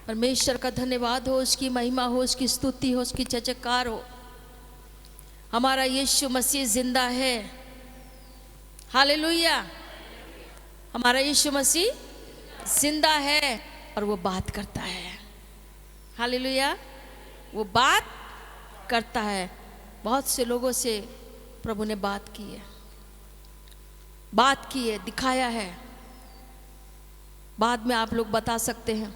परमेश्वर का धन्यवाद हो, उसकी महिमा हो, उसकी स्तुति हो, उसकी जय जयकार हो। हमारा यीशु मसीह जिंदा है। हालेलुया। हमारा यीशु मसीह जिंदा है और वो बात करता है। हालेलुया। वो बात करता है। बहुत से लोगों से प्रभु ने बात की है, दिखाया है। बाद में आप लोग बता सकते हैं।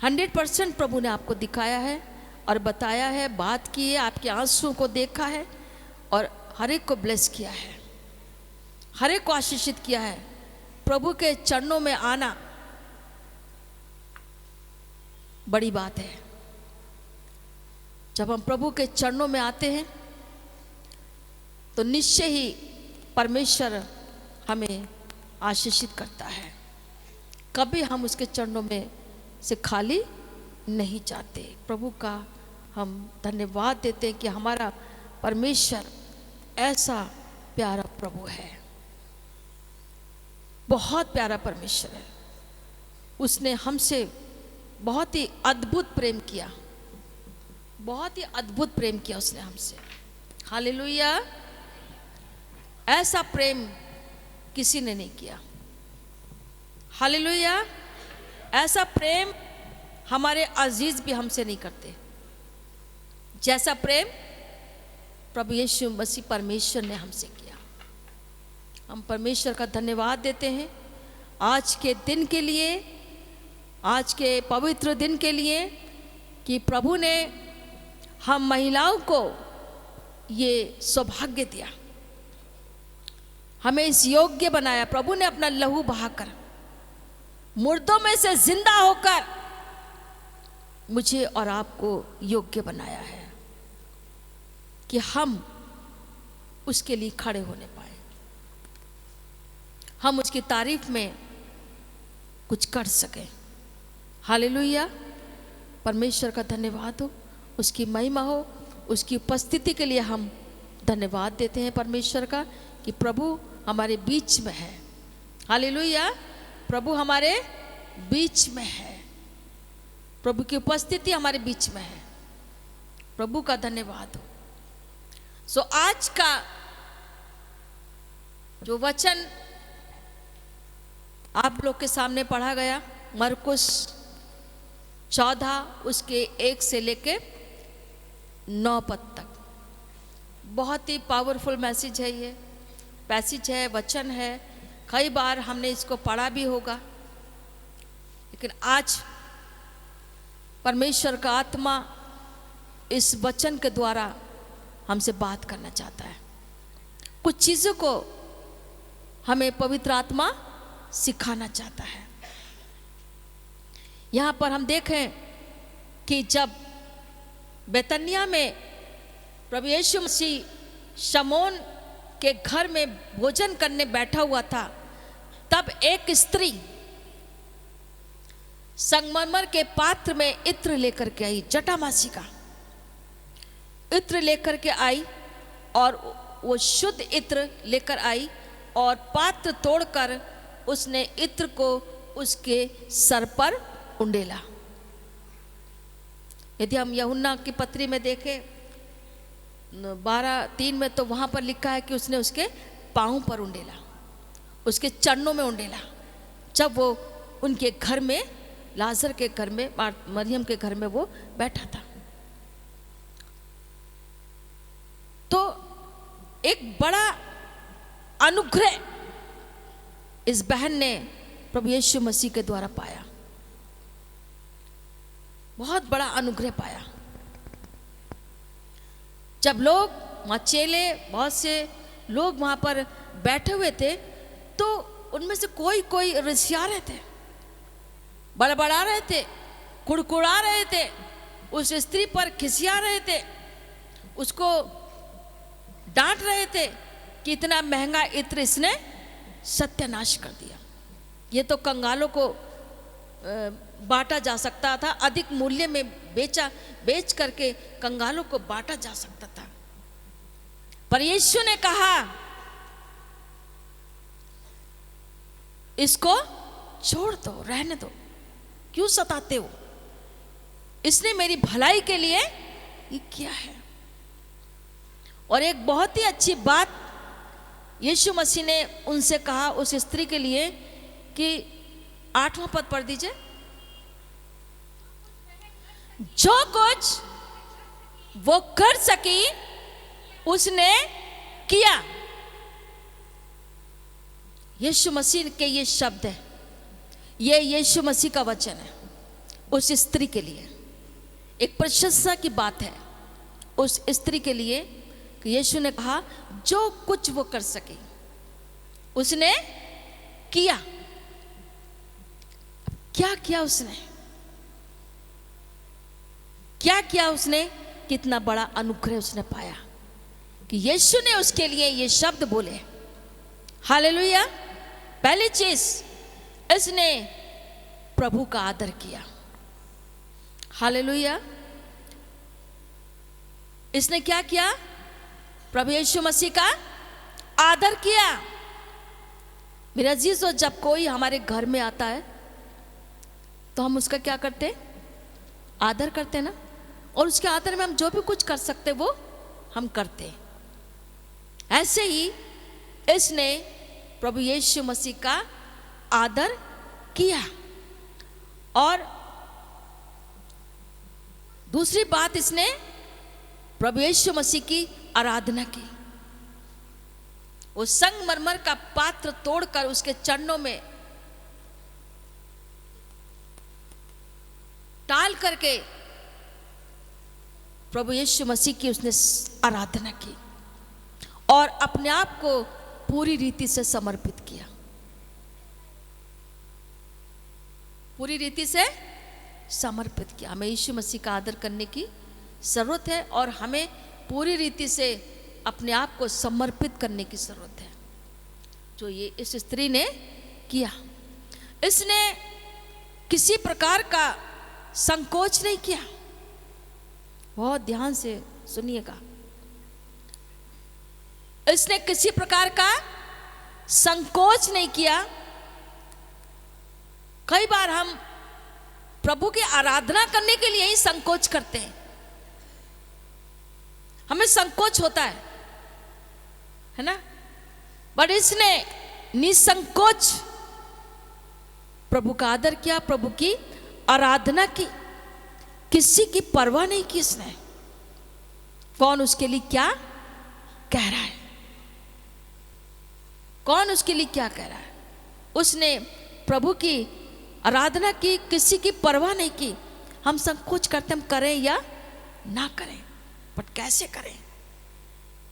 100% प्रभु ने आपको दिखाया है और बताया है, बात की है, आपके आंसुओं को देखा है और हर एक को ब्लेस किया है, हर एक को आशीषित किया है। प्रभु के चरणों में आना बड़ी बात है। जब हम प्रभु के चरणों में आते हैं तो निश्चय ही परमेश्वर हमें आशीषित करता है। कभी हम उसके चरणों में से खाली नहीं जाते। प्रभु का हम धन्यवाद देते हैं कि हमारा परमेश्वर ऐसा प्यारा प्रभु है, बहुत प्यारा परमेश्वर है। उसने हमसे बहुत ही अद्भुत प्रेम किया, बहुत ही अद्भुत प्रेम किया उसने हमसे। हालेलुया। ऐसा प्रेम किसी ने नहीं किया। हालेलुया। ऐसा प्रेम हमारे अजीज भी हमसे नहीं करते, जैसा प्रेम प्रभु यीशु मसीह परमेश्वर ने हमसे किया। हम परमेश्वर का धन्यवाद देते हैं आज के दिन के लिए, आज के पवित्र दिन के लिए, कि प्रभु ने हम महिलाओं को ये सौभाग्य दिया, हमें इस योग्य बनाया। प्रभु ने अपना लहू बहाकर, मुर्दों में से जिंदा होकर मुझे और आपको योग्य बनाया है कि हम उसके लिए खड़े होने पाए, हम उसकी तारीफ में कुछ कर सकें। हालेलुया। परमेश्वर का धन्यवाद हो, उसकी महिमा हो, उसकी उपस्थिति के लिए हम धन्यवाद देते हैं परमेश्वर का कि प्रभु हमारे बीच में है। हालेलुया। प्रभु हमारे बीच में है, प्रभु की उपस्थिति हमारे बीच में है। प्रभु का धन्यवाद हो। सो आज का जो वचन आप लोग के सामने पढ़ा गया, मरकुस 14 उसके 1 से लेके 9 पद तक, बहुत ही पावरफुल मैसेज है। ये पैसेज है, वचन है। कई बार हमने इसको पढ़ा भी होगा, लेकिन आज परमेश्वर का आत्मा इस वचन के द्वारा हमसे बात करना चाहता है। कुछ चीज़ों को हमें पवित्र आत्मा सिखाना चाहता है। यहाँ पर हम देखें कि जब बेतनिया में प्रभु यीशु मसीह शमौन के घर में भोजन करने बैठा हुआ था, तब एक स्त्री संगमरमर के पात्र में इत्र लेकर के आई, जटामासी का इत्र लेकर के आई, और वो शुद्ध इत्र लेकर आई और पात्र तोड़कर उसने इत्र को उसके सर पर उंडेला। यदि हम यूहन्ना की पत्री में देखें 12:3 में, तो वहां पर लिखा है कि उसने उसके पांव पर उंडेला, उसके चरणों में उंडेला, जब वो उनके घर में, लाजर के घर में, मरियम के घर में वो बैठा था। तो एक बड़ा अनुग्रह इस बहन ने प्रभु यीशु मसीह के द्वारा पाया, बहुत बड़ा अनुग्रह पाया। जब लोग वहाँ चेले, बहुत से लोग वहाँ पर बैठे हुए थे, तो उनमें से कोई कोई रिसिया रहे थे, बड़बड़ा रहे थे, कुड़कुड़ा रहे थे, उस स्त्री पर खिसिया रहे थे, उसको डांट रहे थे कि इतना महंगा इत्र इसने सत्यानाश कर दिया। ये तो कंगालों को बांटा जा सकता था, अधिक मूल्य में बेच करके कंगालों को बांटा जा सकता था। पर यीशु ने कहा इसको छोड़ दो, रहने दो, क्यों सताते हो? इसने मेरी भलाई के लिए ये किया है। और एक बहुत ही अच्छी बात यीशु मसीह ने उनसे कहा, उस स्त्री के लिए, कि 8वां पद पढ़ दीजिए। जो कुछ वो कर सकी उसने किया। यीशु मसीह के ये शब्द है, ये यीशु मसीह का वचन है उस स्त्री के लिए। एक प्रशंसा की बात है उस स्त्री के लिए कि यीशु ने कहा जो कुछ वो कर सके उसने किया। क्या किया उसने? क्या किया उसने? कितना बड़ा अनुग्रह उसने पाया कि यीशु ने उसके लिए ये शब्द बोले। हालेलुया। पहली चीज, इसने प्रभु का आदर किया। हालेलुया। इसने क्या किया? प्रभु यीशु मसीह का आदर किया। मेरा अजीजों, जब कोई हमारे घर में आता है तो हम उसका क्या करते? आदर करते ना। और उसके आदर में हम जो भी कुछ कर सकते वो हम करते। ऐसे ही इसने प्रभु यीशु मसीह का आदर किया। और दूसरी बात, इसने प्रभु यीशु मसीह की आराधना की। वो संगमरमर का पात्र तोड़कर उसके चरणों में टाल करके प्रभु यीशु मसीह की उसने आराधना की और अपने आप को पूरी रीति से समर्पित किया। पूरी रीति से समर्पित किया। हमें यीशु मसीह का आदर करने की जरूरत है और हमें पूरी रीति से अपने आप को समर्पित करने की जरूरत है, जो ये इस स्त्री ने किया। इसने किसी प्रकार का संकोच नहीं किया। बहुत ध्यान से सुनिएगा। इसने किसी प्रकार का संकोच नहीं किया। कई बार हम प्रभु की आराधना करने के लिए ही संकोच करते हैं। हमें संकोच होता है ना? बट इसने निसंकोच प्रभु का आदर किया, प्रभु की आराधना की, किसी की परवाह नहीं की इसने। कौन उसके लिए क्या कह रहा है, कौन उसके लिए क्या कह रहा है। उसने प्रभु की आराधना की, किसी की परवाह नहीं की। हम संकोच करते, हम करें या ना करें, बट कैसे करें।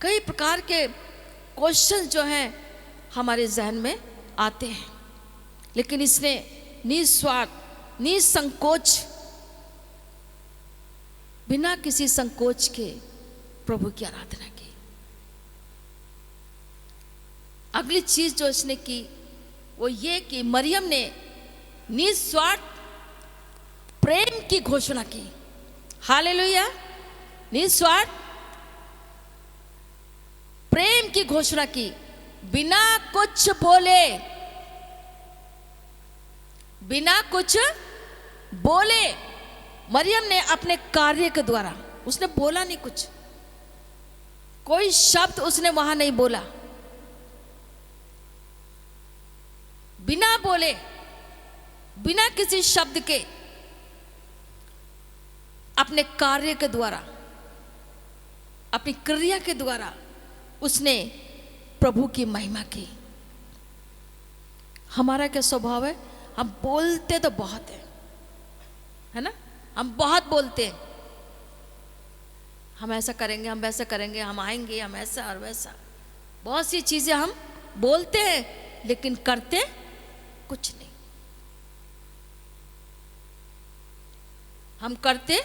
कई प्रकार के क्वेश्चन जो हैं हमारे जहन में आते हैं, लेकिन इसने निस्वार्थ, निसंकोच, बिना किसी संकोच के प्रभु की आराधना की। अगली चीज जो इसने की वो ये कि मरियम ने निस्वार्थ प्रेम की घोषणा की। हालेलुया। निस्वार्थ प्रेम की घोषणा की, बिना कुछ बोले, बिना कुछ बोले। मरियम ने अपने कार्य के द्वारा, उसने बोला नहीं कुछ, कोई शब्द उसने वहां नहीं बोला, बिना बोले, बिना किसी शब्द के, अपने कार्य के द्वारा, अपनी क्रिया के द्वारा उसने प्रभु की महिमा की। हमारा क्या स्वभाव है? हम बोलते तो बहुत है ना? हम बहुत बोलते हैं, हम ऐसा करेंगे, हम वैसा करेंगे, हम आएंगे, हम ऐसा और वैसा, बहुत सी चीजें हम बोलते हैं, लेकिन करते कुछ नहीं। हम करते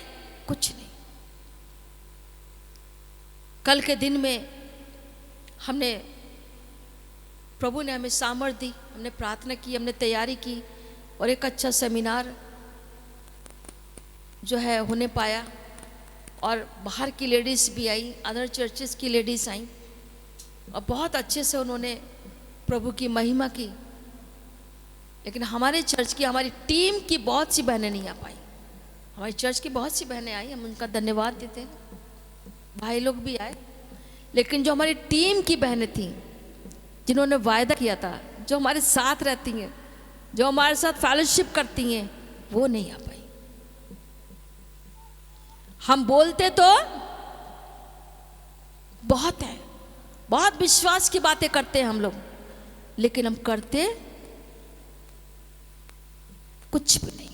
कुछ नहीं। कल के दिन में हमने, प्रभु ने हमें सामर्थ दी, हमने प्रार्थना की, हमने तैयारी की और एक अच्छा सेमिनार जो है होने पाया। और बाहर की लेडीज़ भी आई, अदर चर्चेस की लेडीज़ आई और बहुत अच्छे से उन्होंने प्रभु की महिमा की। लेकिन हमारे चर्च की, हमारी टीम की बहुत सी बहनें नहीं आ पाई। हमारी चर्च की बहुत सी बहनें आई, हम उनका धन्यवाद देते हैं, भाई लोग भी आए। लेकिन जो हमारी टीम की बहनें थीं, जिन्होंने वायदा किया था, जो हमारे साथ रहती हैं, जो हमारे साथ फेलोशिप करती हैं, वो नहीं आ पाई। हम बोलते तो बहुत है, बहुत विश्वास की बातें करते हैं हम लोग, लेकिन हम करते कुछ भी नहीं।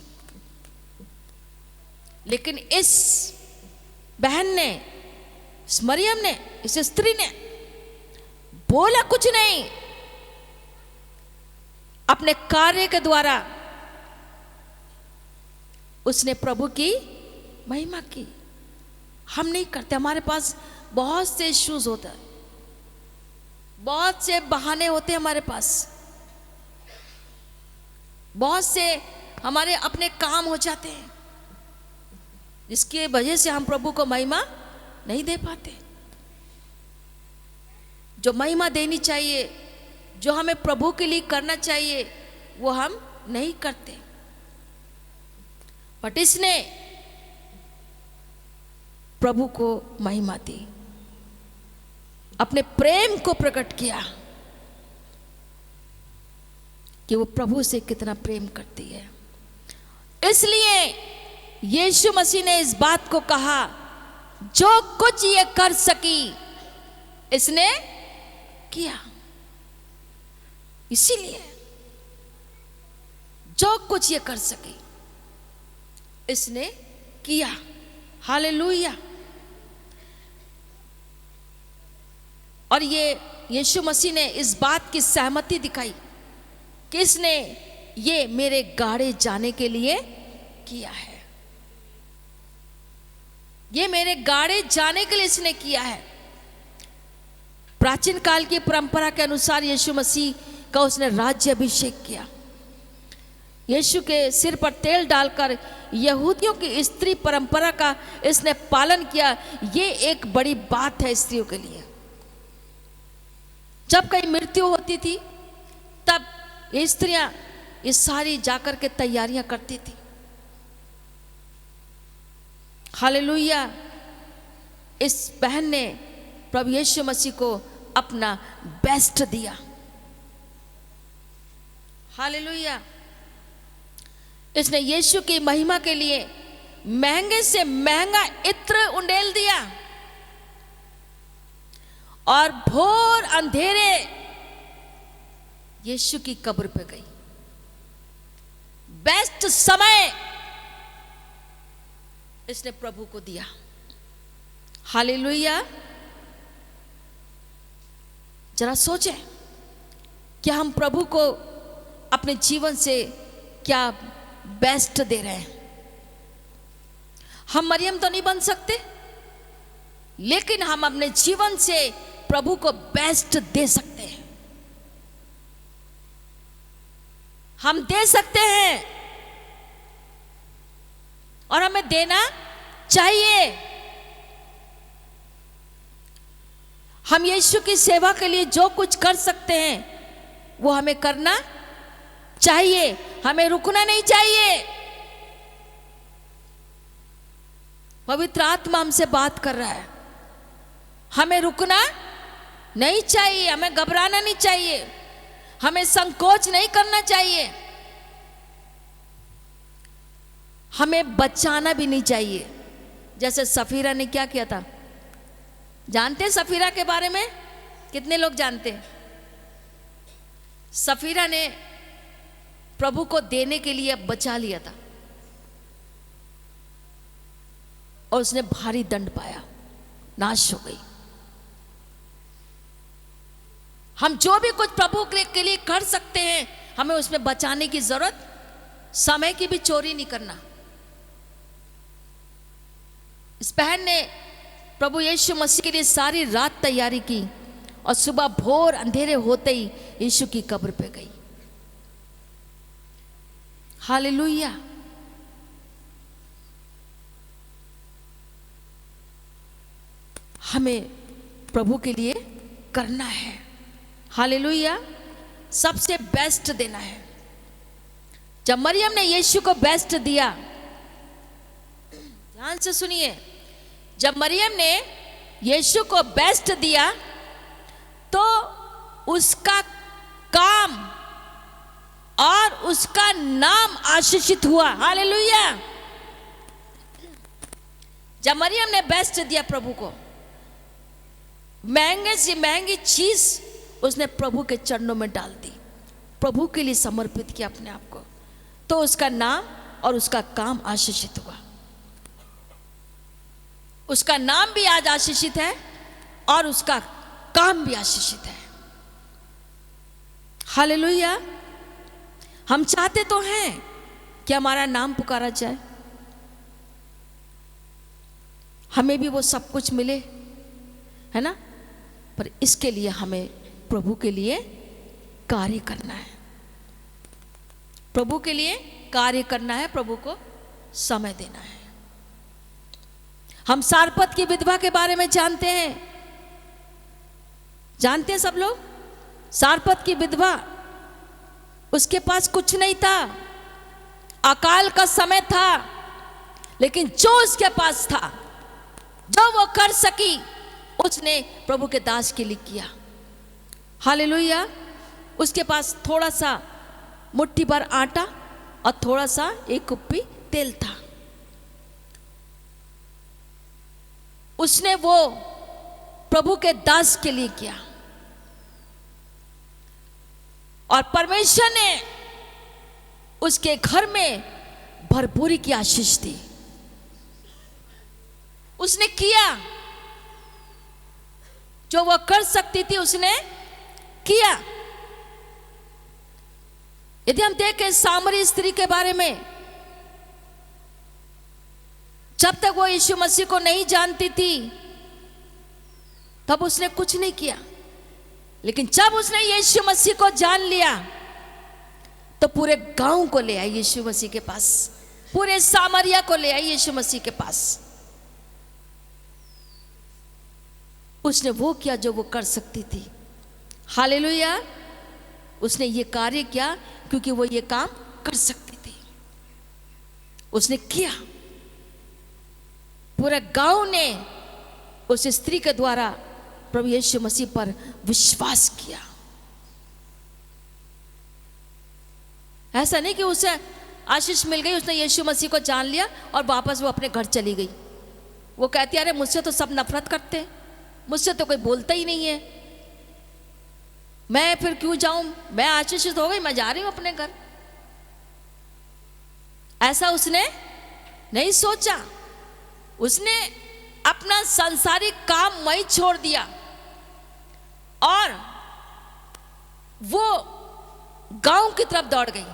लेकिन इस बहन ने, इस मरियम ने, इस स्त्री ने बोला कुछ नहीं, अपने कार्य के द्वारा उसने प्रभु की महिमा की। हम नहीं करते, हमारे पास बहुत से इश्यूज होते हैं, बहुत से बहाने होते हैं हमारे पास, बहुत से हमारे अपने काम हो जाते हैं, जिसकी वजह से हम प्रभु को महिमा नहीं दे पाते। जो महिमा देनी चाहिए, जो हमें प्रभु के लिए करना चाहिए, वो हम नहीं करते। बट इसने प्रभु को महिमा दी, अपने प्रेम को प्रकट किया कि वो प्रभु से कितना प्रेम करती है। इसलिए यीशु मसीह ने इस बात को कहा, जो कुछ ये कर सकी इसने किया। इसीलिए जो कुछ ये कर सकी इसने किया। हालेलुया। और ये यीशु मसीह ने इस बात की सहमति दिखाई कि इसने ये मेरे गाड़े जाने के लिए किया है, ये मेरे गाड़े जाने के लिए इसने किया है। प्राचीन काल की परंपरा के अनुसार यीशु मसीह का उसने राज्य अभिषेक किया। यीशु के सिर पर तेल डालकर यहूदियों की स्त्री परंपरा का इसने पालन किया। ये एक बड़ी बात है स्त्रियों के लिए। जब कहीं मृत्यु होती थी तब ये स्त्रियां ये सारी जाकर के तैयारियां करती थी। हालेलुया। इस बहन ने प्रभु यीशु मसीह को अपना बेस्ट दिया। हालेलुया। इसने यीशु की महिमा के लिए महंगे से महंगा इत्र उंडेल दिया और भोर अंधेरे यीशु की कब्र पे गई। बेस्ट समय इसने प्रभु को दिया। हालेलुया। जरा सोचें कि हम प्रभु को अपने जीवन से क्या बेस्ट दे रहे हैं। हम मरियम तो नहीं बन सकते, लेकिन हम अपने जीवन से प्रभु को बेस्ट दे सकते हैं। हम दे सकते हैं और हमें देना चाहिए। हम यीशु की सेवा के लिए जो कुछ कर सकते हैं वो हमें करना चाहिए, हमें रुकना नहीं चाहिए। पवित्र आत्मा हमसे बात कर रहा है, हमें रुकना नहीं चाहिए, हमें घबराना नहीं चाहिए, हमें संकोच नहीं करना चाहिए, हमें बचाना भी नहीं चाहिए। जैसे सफीरा ने क्या किया था, जानते हैं सफीरा के बारे में? कितने लोग जानते हैं? सफीरा ने प्रभु को देने के लिए बचा लिया था और उसने भारी दंड पाया, नाश हो गई। हम जो भी कुछ प्रभु के लिए कर सकते हैं, हमें उसमें बचाने की जरूरत, समय की भी चोरी नहीं करना। इस बहन ने प्रभु यीशु मसीह के लिए सारी रात तैयारी की और सुबह भोर अंधेरे होते ही यीशु की कब्र पे गई। हालेलुया। हमें प्रभु के लिए करना है। हालेलुया। सबसे बेस्ट देना है। जब मरियम ने यीशु को बेस्ट दिया, ध्यान से सुनिए, जब मरियम ने यीशु को बेस्ट दिया तो उसका काम और उसका नाम आशीषित हुआ। हालेलुया। जब मरियम ने बेस्ट दिया प्रभु को, महंगे से महंगी चीज उसने प्रभु के चरणों में डाल दी, प्रभु के लिए समर्पित किया अपने आप को, तो उसका नाम और उसका काम आशीषित हुआ। उसका नाम भी आज आशीषित है और उसका काम भी आशीषित है। हालेलुया। हम चाहते तो हैं कि हमारा नाम पुकारा जाए, हमें भी वो सब कुछ मिले, है ना, पर इसके लिए हमें प्रभु के लिए कार्य करना है, प्रभु के लिए कार्य करना है, प्रभु को समय देना है। हम सारपत की विधवा के बारे में जानते हैं, जानते हैं सब लोग। सारपत की विधवा, उसके पास कुछ नहीं था, अकाल का समय था, लेकिन जो उसके पास था, जो वो कर सकी, उसने प्रभु के दास के लिए किया। हालेलुया। उसके पास थोड़ा सा मुट्ठी भर आटा और थोड़ा सा एक कुप्पी तेल था। उसने वो प्रभु के दास के लिए किया और परमेश्वर ने उसके घर में भरपूरी की आशीष दी। उसने किया जो वह कर सकती थी, उसने किया। यदि हम देखें सामरी स्त्री के बारे में, जब तक वो यीशु मसीह को नहीं जानती थी तब उसने कुछ नहीं किया, लेकिन जब उसने यीशु मसीह को जान लिया तो पूरे गांव को ले आई यीशु मसीह के पास, पूरे सामरिया को ले आई यीशु मसीह के पास। उसने वो किया जो वो कर सकती थी। हालेलुया। उसने ये कार्य किया क्योंकि वो ये काम कर सकती थी, उसने किया। पूरे गांव ने उस स्त्री के द्वारा प्रभु यीशु मसीह पर विश्वास किया। ऐसा नहीं कि उसे आशीष मिल गई, उसने यीशु मसीह को जान लिया और वापस वो अपने घर चली गई। वो कहती है, अरे मुझसे तो सब नफरत करते हैं, मुझसे तो कोई बोलता ही नहीं है, मैं फिर क्यों जाऊं, मैं आशीषित हो गई, मैं जा रही हूं अपने घर। ऐसा उसने नहीं सोचा। उसने अपना सांसारिक काम वहीं छोड़ दिया और वो गांव की तरफ दौड़ गई,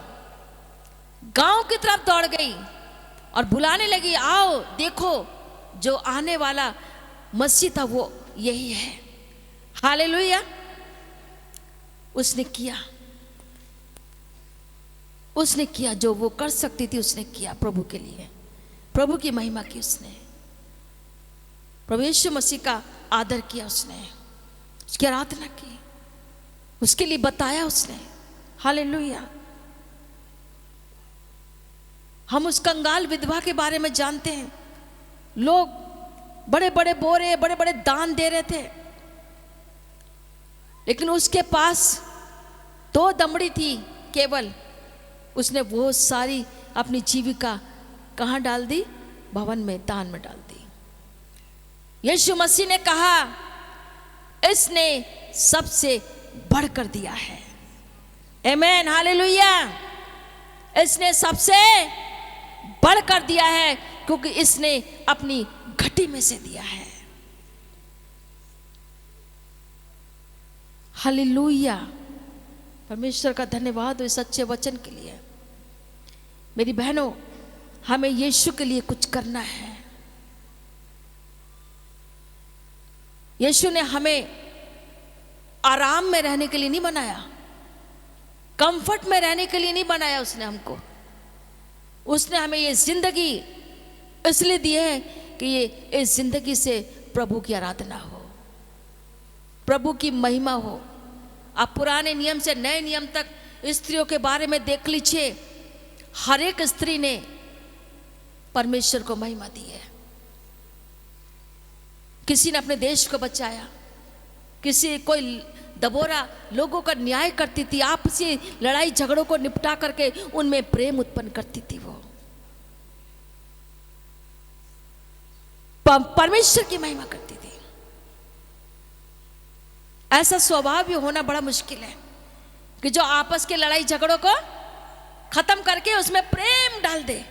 गांव की तरफ दौड़ गई और बुलाने लगी, आओ देखो जो आने वाला मसीह था वो यही है। हालेलुया। उसने किया, उसने किया जो वो कर सकती थी, उसने किया प्रभु के लिए, प्रभु की महिमा की उसने, प्रभु यीशु मसीह का आदर किया उसने, उसकी आराधना की, उसके लिए बताया उसने। हालेलुया। हम उस कंगाल विधवा के बारे में जानते हैं, लोग बड़े बड़े बोरे, बड़े बड़े दान दे रहे थे, लेकिन उसके पास 2 दमड़ी थी केवल। उसने वो सारी अपनी जीविका कहाँ डाल दी? भवन में, दान में डाल दी। यीशु मसीह ने कहा, इसने सबसे बढ़कर दिया है। आमीन, हालेलुया। इसने सबसे बढ़कर दिया है क्योंकि इसने अपनी घटी में से दिया है। हालेलुया। परमेश्वर का धन्यवाद हो इस सच्चे वचन के लिए। मेरी बहनों, हमें यीशु के लिए कुछ करना है। यीशु ने हमें आराम में रहने के लिए नहीं बनाया, कंफर्ट में रहने के लिए नहीं बनाया उसने हमको। उसने हमें ये जिंदगी इसलिए दी है कि ये इस जिंदगी से प्रभु की आराधना हो, प्रभु की महिमा हो। आप पुराने नियम से नए नियम तक स्त्रियों के बारे में देख लीजिए, हर एक स्त्री ने परमेश्वर को महिमा दी है। किसी ने अपने देश को बचाया, किसी कोई दबोरा लोगों का न्याय करती थी, आपसी लड़ाई झगड़ों को निपटा करके उनमें प्रेम उत्पन्न करती थी। वो परमेश्वर की महिमा करती थी। ऐसा स्वभाव भी होना बड़ा मुश्किल है कि जो आपस के लड़ाई झगड़ों को खत्म करके उसमें प्रेम डाल दे।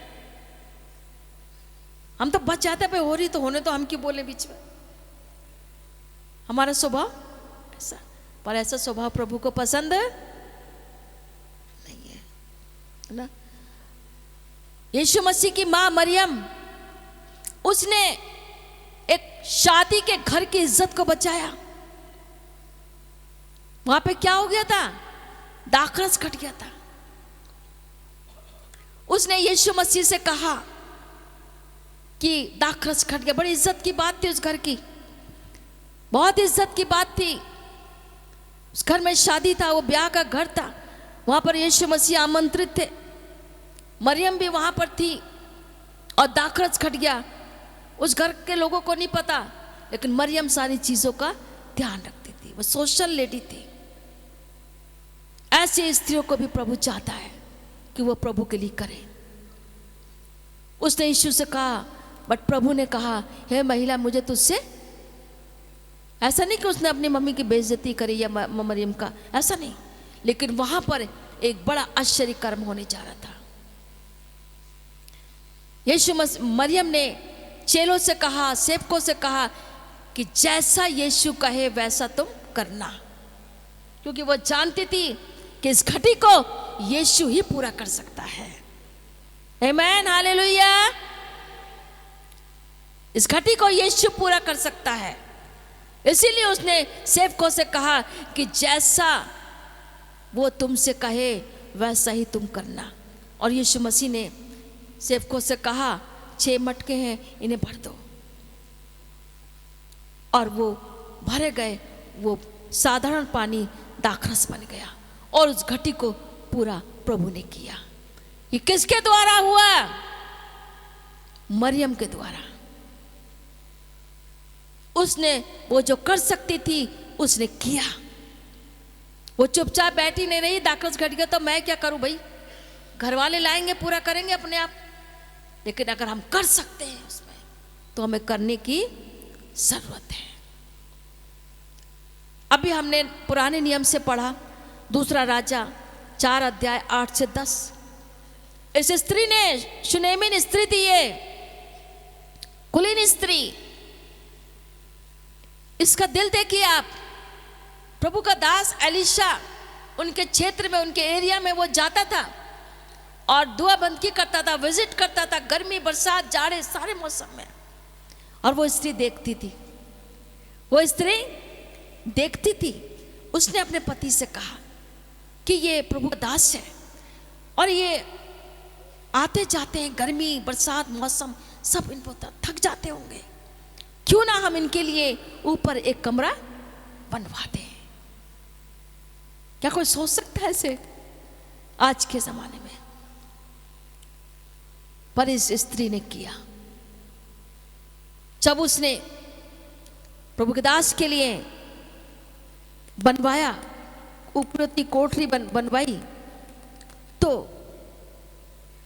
हम तो बच जाते पे हो रही तो होने तो हम क्यों बोले बीच में। हमारा स्वभाव ऐसा, पर ऐसा स्वभाव प्रभु को पसंद नहीं है ना। यीशु मसीह की मां मरियम, उसने एक शादी के घर की इज्जत को बचाया। वहां पे क्या हो गया था? दाखरस घट गया था। उसने यीशु मसीह से कहा कि दाखरस घट गया। बड़ी इज्जत की बात थी उस घर की, बहुत इज्जत की बात थी। उस घर में शादी था, वो ब्याह का घर था। वहां पर यीशु मसीह आमंत्रित थे, मरियम भी वहां पर थी और दाखरस घट गया। उस घर के लोगों को नहीं पता, लेकिन मरियम सारी चीजों का ध्यान रखती थी। वो सोशल लेडी थी। ऐसी स्त्रियों को भी प्रभु चाहता है कि वो प्रभु के लिए करे। उसने यीशु से कहा, बट प्रभु ने कहा, हे महिला, मुझे तुझसे, ऐसा नहीं कि उसने अपनी मम्मी की बेइज्जती करी या मरियम का, ऐसा नहीं, लेकिन वहां पर एक बड़ा आश्चर्य कर्म होने जा रहा था। यीशु मरियम ने चेलों से कहा, सेवकों से कहा कि जैसा यीशु कहे वैसा तुम करना, क्योंकि वो जानती थी कि इस घटी को यीशु ही पूरा कर सकता है। आमीन, हालेलुया। इस घटी को यीशु पूरा कर सकता है। इसीलिए उसने सेवकों से कहा कि जैसा वो तुमसे कहे वैसा ही तुम करना। और यीशु मसीह ने सेवकों से कहा, 6 मटके हैं, इन्हें भर दो। और वो भरे गए। वो साधारण पानी दाखरस बन गया और उस घटी को पूरा प्रभु ने किया। ये किसके द्वारा हुआ? मरियम के द्वारा। उसने वो जो कर सकती थी उसने किया। वो चुपचाप बैठी नहीं रही। दाखरस घट गया तो मैं क्या करूं भाई, घर वाले लाएंगे, पूरा करेंगे अपने आप। लेकिन अगर हम कर सकते हैं उसमें, तो हमें करने की जरूरत है। अभी हमने पुराने नियम से पढ़ा, 2 राजा 4 अध्याय 8 से 10। इस स्त्री ने, शुनेमिन स्त्री थी ये, कुलीन स्त्री। इसका दिल देखिए आप। प्रभु का दास एलीशा उनके क्षेत्र में, उनके एरिया में वो जाता था और दुआ बंदगी करता था, विजिट करता था, गर्मी, बरसात, जाड़े, सारे मौसम में। और वो स्त्री देखती थी, वो स्त्री देखती थी। उसने अपने पति से कहा कि ये प्रभु का दास है और ये आते जाते हैं, गर्मी, बरसात, मौसम सब इन पर थक जाते होंगे, क्यों ना हम इनके लिए ऊपर एक कमरा बनवा दें। क्या कोई सोच सकता है ऐसे आज के जमाने में? पर इस स्त्री ने किया। जब उसने प्रभु के दास के लिए बनवाया, ऊपर की कोठरी बनवाई, तो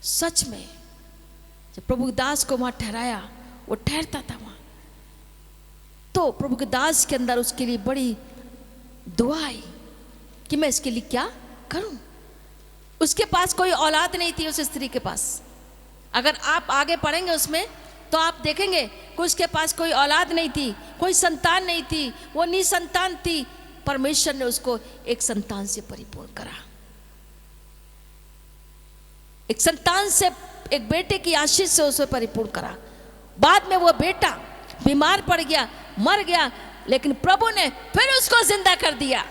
सच में जब प्रभु के दास को वहां ठहराया, वो ठहरता था वहां, तो प्रभु के दास के अंदर उसके लिए बड़ी दुआ आई कि मैं इसके लिए क्या करूं। उसके पास कोई औलाद नहीं थी, उस स्त्री के पास। अगर आप आगे पढ़ेंगे उसमें तो आप देखेंगे कि उसके पास कोई औलाद नहीं थी, कोई संतान नहीं थी, वो निसंतान थी। परमेश्वर ने उसको एक संतान से परिपूर्ण करा, एक संतान से, एक बेटे की आशीष से उसे परिपूर्ण करा। बाद में वो बेटा बीमार पड़ गया, मर गया, लेकिन प्रभु ने फिर उसको जिंदा कर दिया।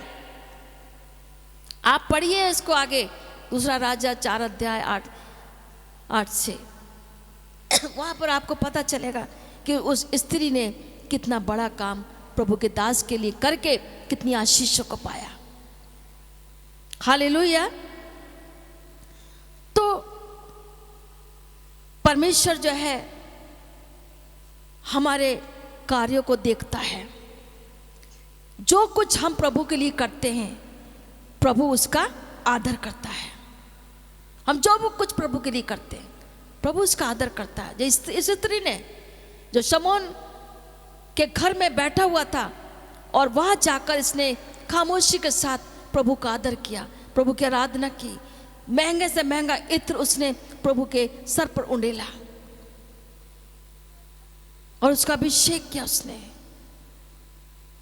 आप पढ़िए इसको आगे, 2 राजा 4 अध्याय 8 से। वहां पर आपको पता चलेगा कि उस स्त्री ने कितना बड़ा काम प्रभु के दास के लिए करके कितनी आशीषों को पाया। हालेलुया। तो परमेश्वर जो है हमारे कार्यों को देखता है। जो कुछ हम प्रभु के लिए करते हैं प्रभु उसका आदर करता है। हम जो वो कुछ प्रभु के लिए करते हैं प्रभु उसका आदर करता है। जो इस स्त्री ने जो शमौन के घर में बैठा हुआ था और वहां जाकर इसने खामोशी के साथ प्रभु का आदर किया, प्रभु की आराधना की, महंगे से महंगा इत्र उसने प्रभु के सर पर उंडेला और उसका अभिषेक किया। उसने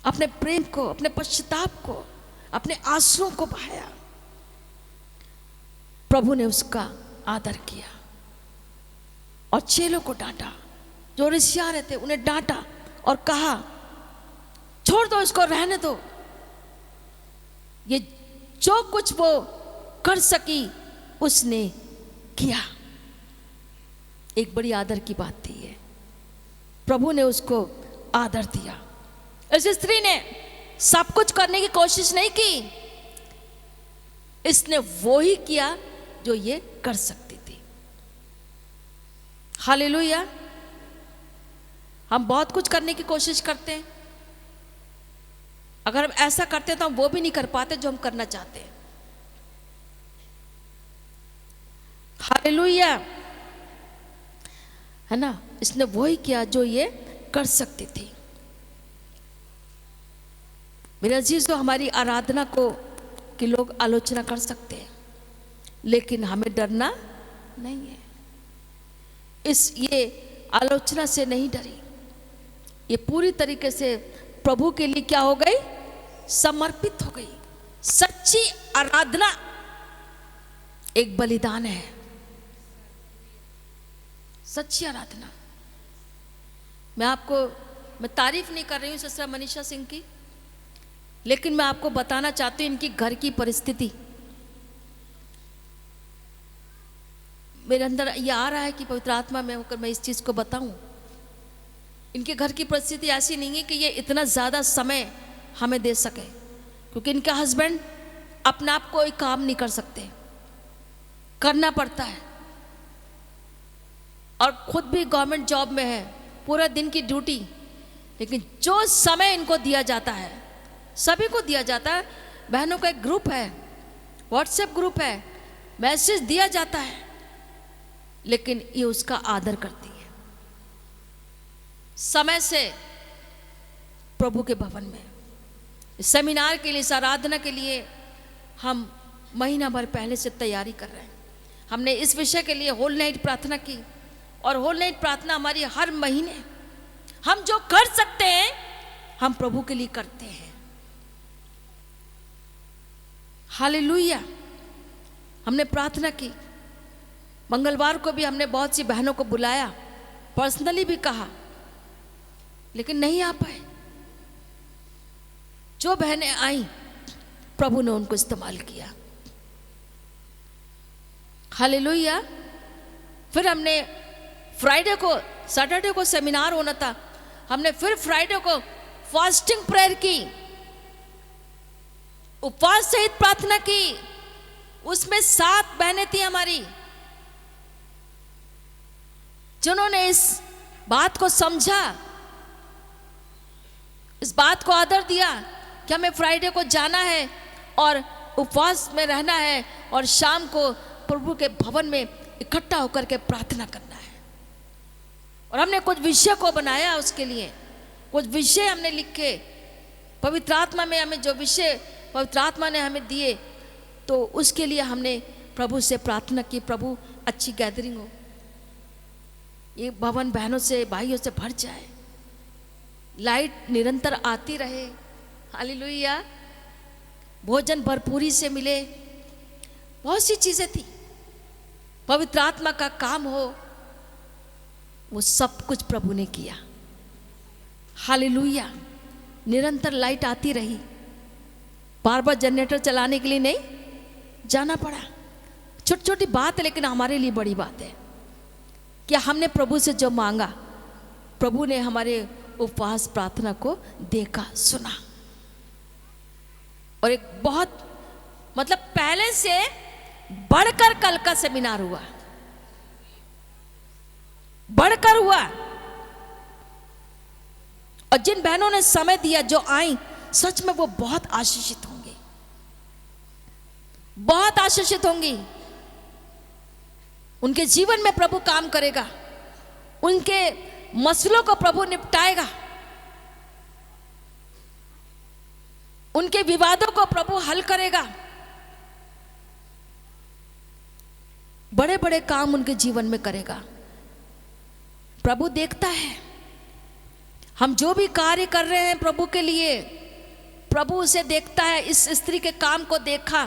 अपने प्रेम को, अपने पश्चाताप को, अपने आंसुओं को बहाया। प्रभु ने उसका आदर किया और चेलों को डांटा, जो रिसिया रहे थे उन्हें डांटा और कहा छोड़ दो इसको, रहने दो। ये जो कुछ वो कर सकी उसने किया। एक बड़ी आदर की बात थी ये, प्रभु ने उसको आदर दिया। इस स्त्री ने सब कुछ करने की कोशिश नहीं की, इसने वो ही किया जो ये कर सकती थी। हालेलुया। हम बहुत कुछ करने की कोशिश करते हैं, अगर हम ऐसा करते हैं तो हम वो भी नहीं कर पाते जो हम करना चाहते हैं। हालेलुया, है ना। इसने वो ही किया जो ये कर सकती थी। मेरे अजीज, तो हमारी आराधना को कि लोग आलोचना कर सकते हैं, लेकिन हमें डरना नहीं है। ये आलोचना से नहीं डरी, ये पूरी तरीके से प्रभु के लिए क्या हो गई, समर्पित हो गई। सच्ची आराधना एक बलिदान है। सच्ची आराधना, मैं तारीफ नहीं कर रही हूँ सिस्टर मनीषा सिंह की, लेकिन मैं आपको बताना चाहती हूँ इनकी घर की परिस्थिति। मेरे अंदर ये आ रहा है कि पवित्र आत्मा में होकर मैं इस चीज को बताऊं। इनके घर की परिस्थिति ऐसी नहीं है कि ये इतना ज्यादा समय हमें दे सके, क्योंकि इनका हस्बैंड अपना आप कोई काम नहीं कर सकते, करना पड़ता है, और खुद भी गवर्नमेंट जॉब में है, पूरा दिन की ड्यूटी। लेकिन जो समय इनको दिया जाता है, सभी को दिया जाता है, बहनों का एक ग्रुप है, व्हाट्सएप ग्रुप है, मैसेज दिया जाता है, लेकिन ये उसका आदर करती है। समय से प्रभु के भवन में सेमिनार के लिए, इस आराधना के लिए हम महीना भर पहले से तैयारी कर रहे हैं। हमने इस विषय के लिए होल नाइट प्रार्थना की, और होल नाइट प्रार्थना हमारी हर महीने, हम जो कर सकते हैं हम प्रभु के लिए करते हैं। हालेलुया। हमने प्रार्थना की। मंगलवार को भी हमने बहुत सी बहनों को बुलाया, पर्सनली भी कहा, लेकिन नहीं आ पाए। जो बहनें आई प्रभु ने उनको इस्तेमाल किया। हालेलुया। फिर हमने फ्राइडे को, सैटरडे को सेमिनार होना था, हमने फिर फ्राइडे को फास्टिंग प्रेयर की, उपवास सहित प्रार्थना की। उसमें 7 बहनें थी हमारी, जिन्होंने इस बात को समझा, इस बात को आदर दिया कि हमें फ्राइडे को जाना है और उपवास में रहना है और शाम को प्रभु के भवन में इकट्ठा होकर के प्रार्थना करना है। और हमने कुछ विषय को बनाया, उसके लिए कुछ विषय हमने लिखे। पवित्र आत्मा में हमें जो विषय पवित्र आत्मा ने हमें दिए, तो उसके लिए हमने प्रभु से प्रार्थना की, प्रभु अच्छी गैदरिंग हो, ये भवन बहनों से, भाइयों से भर जाए, लाइट निरंतर आती रहे। हालेलुया। भोजन भरपूरी से मिले, बहुत सी चीजें थी, पवित्र आत्मा का काम हो, वो सब कुछ प्रभु ने किया। हालेलुया। निरंतर लाइट आती रही, बार बार जनरेटर चलाने के लिए नहीं जाना पड़ा। छोटी छोटी बात है, लेकिन हमारे लिए बड़ी बात है कि हमने प्रभु से जो मांगा, प्रभु ने हमारे उपवास प्रार्थना को देखा, सुना। और एक बहुत पहले से बढ़कर कल का सेमिनार हुआ। बढ़कर हुआ। और जिन बहनों ने समय दिया, जो आई, सच में वो बहुत आशीषित होंगी, बहुत आशीषित होंगी। उनके जीवन में प्रभु काम करेगा, उनके मसलों को प्रभु निपटाएगा, उनके विवादों को प्रभु हल करेगा। बड़े बड़े काम उनके जीवन में करेगा। प्रभु देखता है हम जो भी कार्य कर रहे हैं प्रभु के लिए, प्रभु उसे देखता है। इस स्त्री के काम को देखा,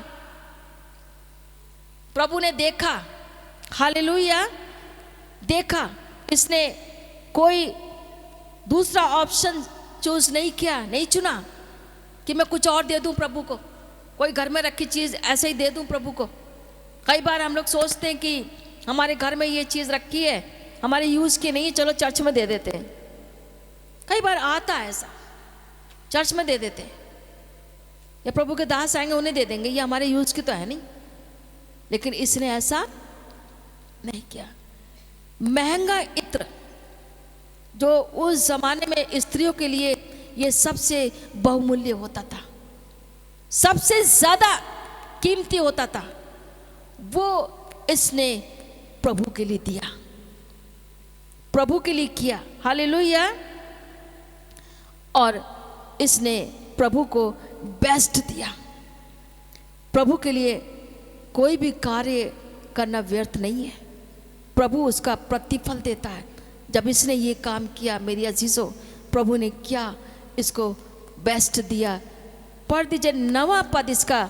प्रभु ने देखा, हालेलुया, देखा। इसने कोई दूसरा ऑप्शन चूज नहीं किया, नहीं चुना कि मैं कुछ और दे दूं प्रभु को, कोई घर में रखी चीज ऐसे ही दे दूं प्रभु को। कई बार हम लोग सोचते हैं कि हमारे घर में ये चीज रखी है, हमारे यूज की नहीं है, चलो चर्च में दे देते हैं। कई बार आता है ऐसा, चर्च में दे देते हैं, या प्रभु के दास आएंगे उन्हें दे देंगे, ये हमारे यूज की तो है नहीं। लेकिन इसने ऐसा नहीं किया। महंगा इत्र, जो उस जमाने में स्त्रियों के लिए ये सबसे बहुमूल्य होता था, सबसे ज्यादा कीमती होता था, वो इसने प्रभु के लिए दिया, प्रभु के लिए किया, हालेलुया। और इसने प्रभु को बेस्ट दिया। प्रभु के लिए कोई भी कार्य करना व्यर्थ नहीं है, प्रभु उसका प्रतिफल देता है। जब इसने ये काम किया मेरी अजीजों, प्रभु ने क्या इसको बेस्ट दिया। पढ़ दीजिए 9वां पद इसका,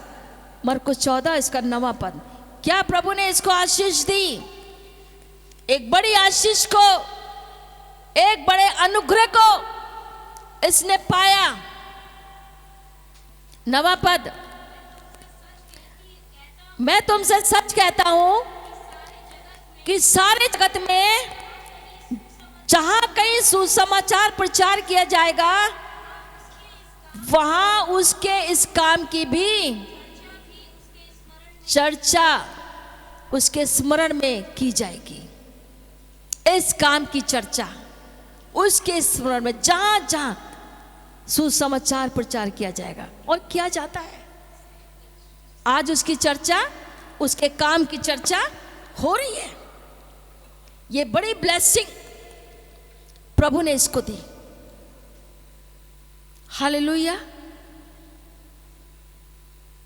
मरकुस 14 इसका 9वां पद। क्या प्रभु ने इसको आशीष दी, एक बड़ी आशीष को, एक बड़े अनुग्रह को इसने पाया। 9वां पद, मैं तुमसे सच कहता हूं कि सारे जगत में जहां कहीं सुसमाचार प्रचार किया जाएगा, वहां उसके इस काम की भी चर्चा उसके स्मरण में की जाएगी। इस काम की चर्चा उसके स्मरण में, जहां जहां सुसमाचार प्रचार किया जाएगा, और किया जाता है। आज उसकी चर्चा, उसके काम की चर्चा हो रही है। ये बड़ी ब्लेसिंग प्रभु ने इसको दी, हालेलुया,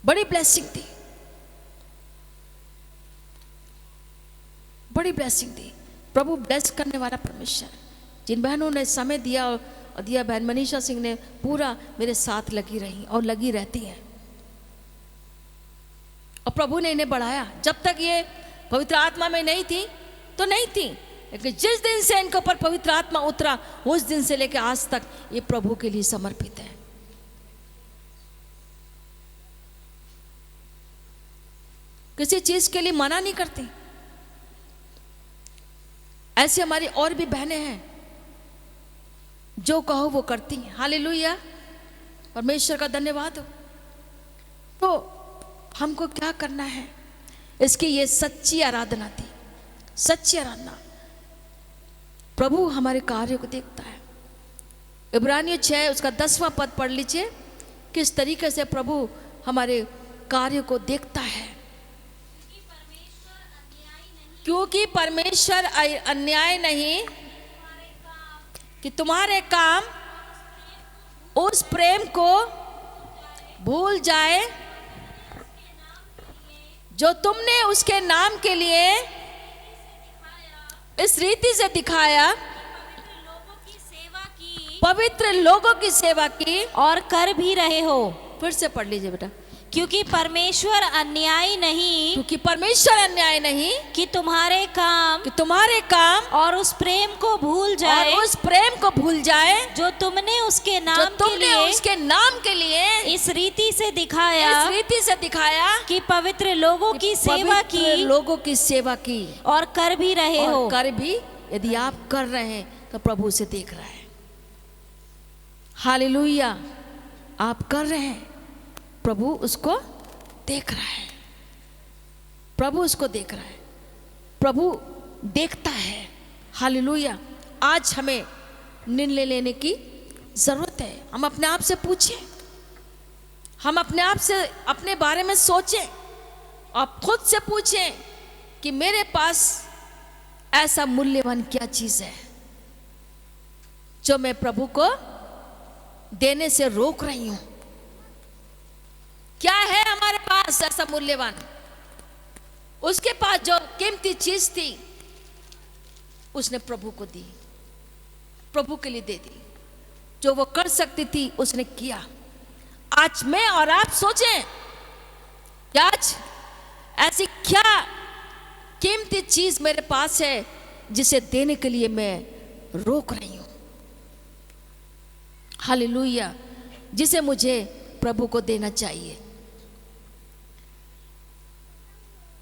बड़ी ब्लेसिंग दी, बड़ी ब्लेसिंग दी। प्रभु ब्लेस करने वाला परमेश्वर। जिन बहनों ने समय दिया और दिया, बहन मनीषा सिंह ने पूरा मेरे साथ लगी रही और लगी रहती है, और प्रभु ने इन्हें बढ़ाया। जब तक ये पवित्र आत्मा में नहीं थी तो नहीं थी, लेकिन जिस दिन से इनके ऊपर पवित्र आत्मा उतरा, उस दिन से लेकर आज तक ये प्रभु के लिए समर्पित है। किसी चीज के लिए मना नहीं करती। ऐसी हमारी और भी बहनें हैं, जो कहो वो करती हैं, हालेलुया, परमेश्वर का धन्यवाद हो। तो हमको क्या करना है, इसकी ये सच्ची आराधना थी, सच्ची आराधना। प्रभु हमारे कार्य को देखता है। इब्रानियों 6 उसका 10वां पद पढ़ लीजिए, किस तरीके से प्रभु हमारे कार्य को देखता है। क्योंकि परमेश्वर अन्याय नहीं कि तुम्हारे काम उस प्रेम को भूल जाए जो तुमने उसके नाम के लिए इस रीति से दिखाया, पवित्र लोगों की सेवा की और कर भी रहे हो। फिर से पढ़ लीजिए बेटा। क्योंकि परमेश्वर अन्यायी नहीं, क्योंकि परमेश्वर अन्याय नहीं कि तुम्हारे काम और उस प्रेम को भूल जाए, और उस प्रेम को भूल जाए जो तुमने उसके जो नाम के तुमने लिए उसके नाम के लिए इस रीति से दिखाया, इस रीति से दिखाया कि पवित्र लोगों की सेवा पवित्र की लोगों की सेवा की और कर भी रहे हो। और कर भी, यदि आप कर रहे हैं तो प्रभु उसे देख रहा है। हालेलुया, आप कर रहे हैं, प्रभु उसको देख रहा है, प्रभु उसको देख रहा है, प्रभु देखता है। हालेलुया। आज हमें निर्णय लेने की जरूरत है। हम अपने आप से पूछें, हम अपने आप से अपने बारे में सोचें और खुद से पूछें कि मेरे पास ऐसा मूल्यवान क्या चीज है जो मैं प्रभु को देने से रोक रही हूं। क्या है हमारे पास ऐसा मूल्यवान? उसके पास जो कीमती चीज थी उसने प्रभु को दी, प्रभु के लिए दे दी। जो वो कर सकती थी उसने किया। आज मैं और आप सोचें कि आज ऐसी क्या कीमती चीज मेरे पास है जिसे देने के लिए मैं रोक रही हूं। हालेलुया। जिसे मुझे प्रभु को देना चाहिए।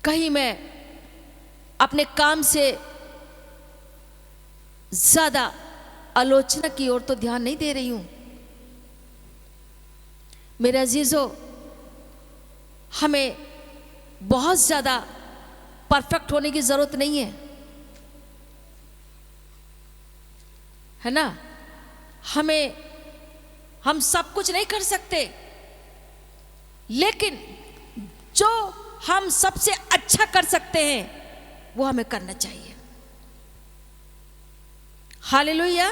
कहीं मैं अपने काम से ज्यादा आलोचना की ओर तो ध्यान नहीं दे रही हूं। मेरे अजीजों, हमें बहुत ज्यादा परफेक्ट होने की जरूरत नहीं है ना? हम सब कुछ नहीं कर सकते, लेकिन जो हम सबसे अच्छा कर सकते हैं वो हमें करना चाहिए। हालेलुया।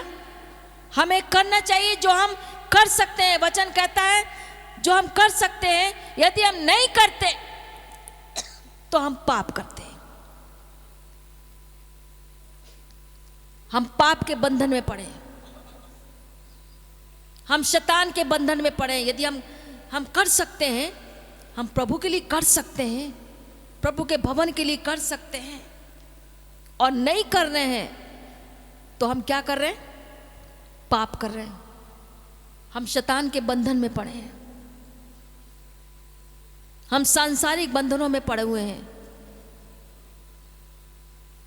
हमें करना चाहिए जो हम कर सकते हैं। वचन कहता है जो हम कर सकते हैं, यदि हम नहीं करते तो हम पाप करते हैं। हम पाप के बंधन में पड़े, हम शैतान के बंधन में पड़े। यदि हम कर सकते हैं, हम प्रभु के लिए कर सकते हैं, प्रभु के भवन के लिए कर सकते हैं, और नहीं कर रहे हैं तो हम क्या कर रहे हैं? पाप कर रहे हैं। हम शैतान के बंधन में पड़े हैं, हम सांसारिक बंधनों में पड़े हुए हैं।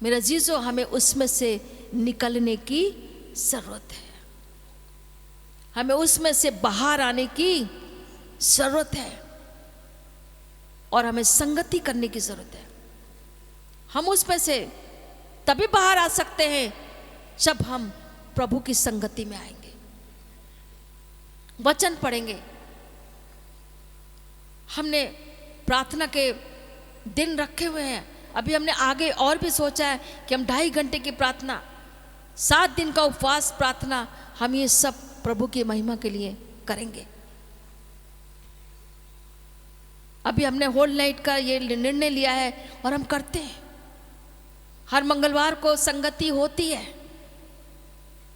मेरा अजीजों, हमें उसमें से निकलने की जरूरत है। हमें उसमें से बाहर आने की जरूरत है और हमें संगति करने की जरूरत है। हम उसमें से तभी बाहर आ सकते हैं जब हम प्रभु की संगति में आएंगे, वचन पढ़ेंगे। हमने प्रार्थना के दिन रखे हुए हैं। अभी हमने आगे और भी सोचा है कि हम 2.5 घंटे की प्रार्थना, 7 दिन का उपवास प्रार्थना, हम ये सब प्रभु की महिमा के लिए करेंगे। अभी हमने होल नाइट का ये निर्णय लिया है और हम करते हैं। हर मंगलवार को संगति होती है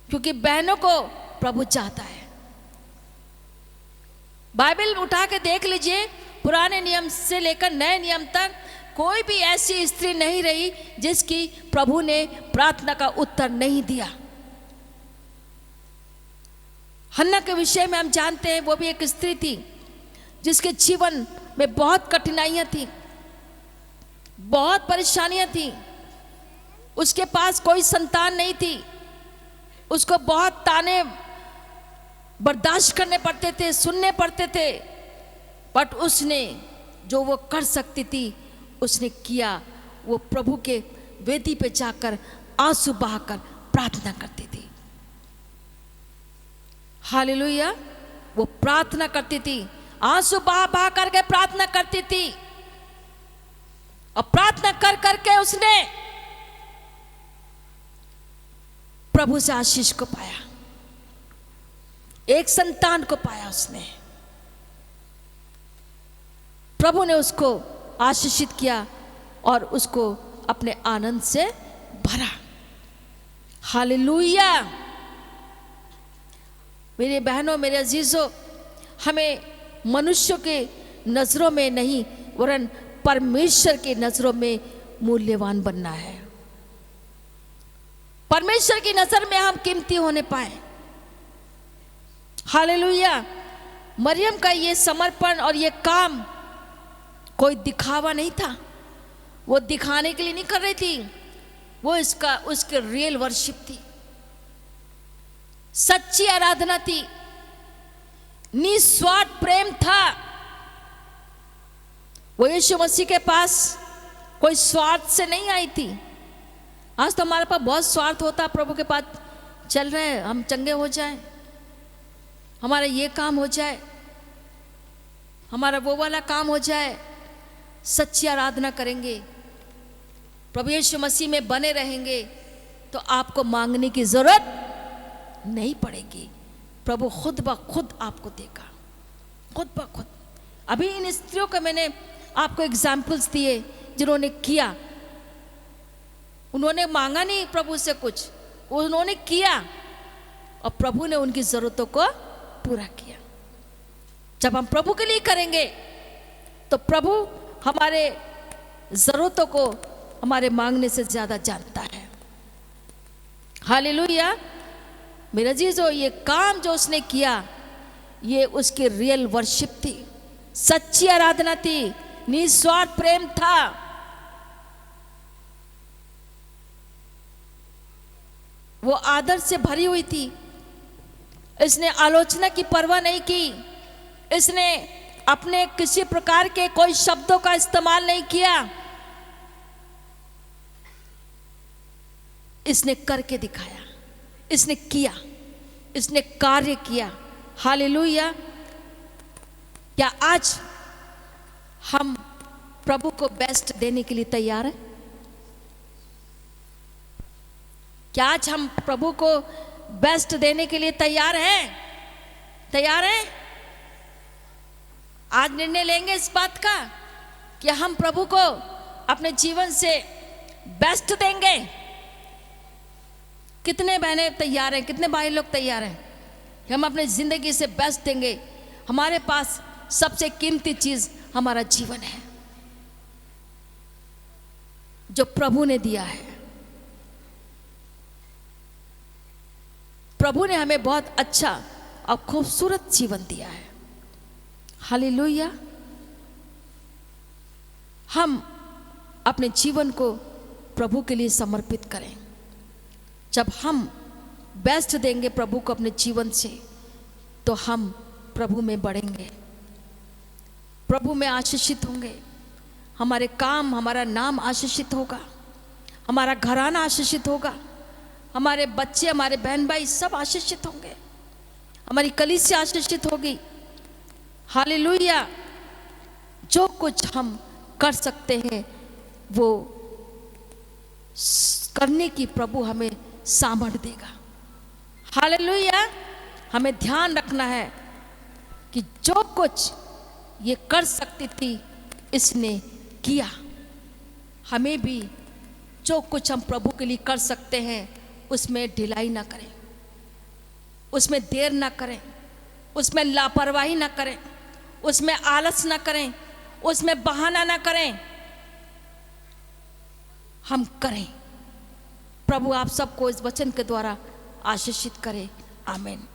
क्योंकि बहनों को प्रभु चाहता है। बाइबल उठा के देख लीजिए, पुराने नियम से लेकर नए नियम तक कोई भी ऐसी स्त्री नहीं रही जिसकी प्रभु ने प्रार्थना का उत्तर नहीं दिया। हन्ना के विषय में हम जानते हैं, वो भी एक स्त्री थी जिसके जीवन में बहुत कठिनाइयां थी, बहुत परेशानियां थी। उसके पास कोई संतान नहीं थी, उसको बहुत ताने बर्दाश्त करने पड़ते थे, सुनने पड़ते थे, बट उसने जो वो कर सकती थी उसने किया। वो प्रभु के वेदी पे जाकर आंसू बहाकर प्रार्थना करती थी। हालेलुया। वो प्रार्थना करती थी, आंसू बहा बहा करके प्रार्थना करती थी, और प्रार्थना कर करके उसने प्रभु से आशीष को पाया, एक संतान को पाया। उसने, प्रभु ने उसको आशीषित किया और उसको अपने आनंद से भरा। हालेलुया। मेरे बहनों, मेरे अजीजों, हमें मनुष्यों के नजरों में नहीं वरन परमेश्वर के नजरों में मूल्यवान बनना है। परमेश्वर की नजर में हम कीमती होने पाए। हालेलुया। मरियम का ये समर्पण और ये काम कोई दिखावा नहीं था, वो दिखाने के लिए नहीं कर रही थी, वो उसके रियल वर्शिप थी, सच्ची आराधना थी, निस्वार्थ प्रेम था। वो यीशु मसीह के पास कोई स्वार्थ से नहीं आई थी, आज तो हमारे पास बहुत स्वार्थ होता, प्रभु के पास चल रहे हैं, हम चंगे हो जाएं, हमारा ये काम हो जाए, हमारा वो वाला काम हो जाए। सच्ची आराधना करेंगे, प्रभु यीशु मसीह में बने रहेंगे, तो आपको मांगने की जरूरत नहीं पड़ेगी। प्रभु खुद ब खुद आपको देगा, खुद ब खुद। अभी इन स्त्रियों का मैंने आपको एग्जाम्पल्स दिए जिन्होंने किया। उन्होंने मांगा नहीं प्रभु से कुछ, उन्होंने किया और प्रभु ने उनकी जरूरतों को पूरा किया। जब हम प्रभु के लिए करेंगे तो प्रभु हमारे जरूरतों को हमारे मांगने से ज्यादा जानता है। हालेलुया। मेरा जीजो, ये काम जो उसने किया ये उसकी रियल वर्शिप थी, सच्ची आराधना थी, निस्वार्थ प्रेम था। वो आदर से भरी हुई थी। इसने आलोचना की परवाह नहीं की, इसने अपने किसी प्रकार के कोई शब्दों का इस्तेमाल नहीं किया, इसने करके दिखाया, इसने किया, इसने कार्य किया। हालेलुया। क्या आज हम प्रभु को बेस्ट देने के लिए तैयार हैं? क्या आज हम प्रभु को बेस्ट देने के लिए तैयार हैं? तैयार हैं? आज निर्णय लेंगे इस बात का कि हम प्रभु को अपने जीवन से बेस्ट देंगे। कितने बहनें तैयार हैं, कितने भाई लोग तैयार हैं कि हम अपनी जिंदगी से बेस्ट देंगे? हमारे पास सबसे कीमती चीज हमारा जीवन है जो प्रभु ने दिया है। प्रभु ने हमें बहुत अच्छा और खूबसूरत जीवन दिया है। हालेलुया। हम अपने जीवन को प्रभु के लिए समर्पित करें। जब हम बेस्ट देंगे प्रभु को अपने जीवन से, तो हम प्रभु में बढ़ेंगे, प्रभु में आशीषित होंगे। हमारे काम, हमारा नाम आशीषित होगा, हमारा घराना आशीषित होगा, हमारे बच्चे, हमारे बहन भाई सब आशीषित होंगे, हमारी कलीसिया आशीषित होगी। हालेलुया। जो कुछ हम कर सकते हैं वो करने की प्रभु हमें सामर्थ्य देगा। हालेलुया। हमें ध्यान रखना है कि जो कुछ ये कर सकती थी इसने किया। हमें भी जो कुछ हम प्रभु के लिए कर सकते हैं उसमें ढिलाई ना करें, उसमें देर ना करें, उसमें लापरवाही ना करें, उसमें आलस ना करें, उसमें बहाना ना करें। हम करें। प्रभु आप सबको इस वचन के द्वारा आशीषित करे। आमीन।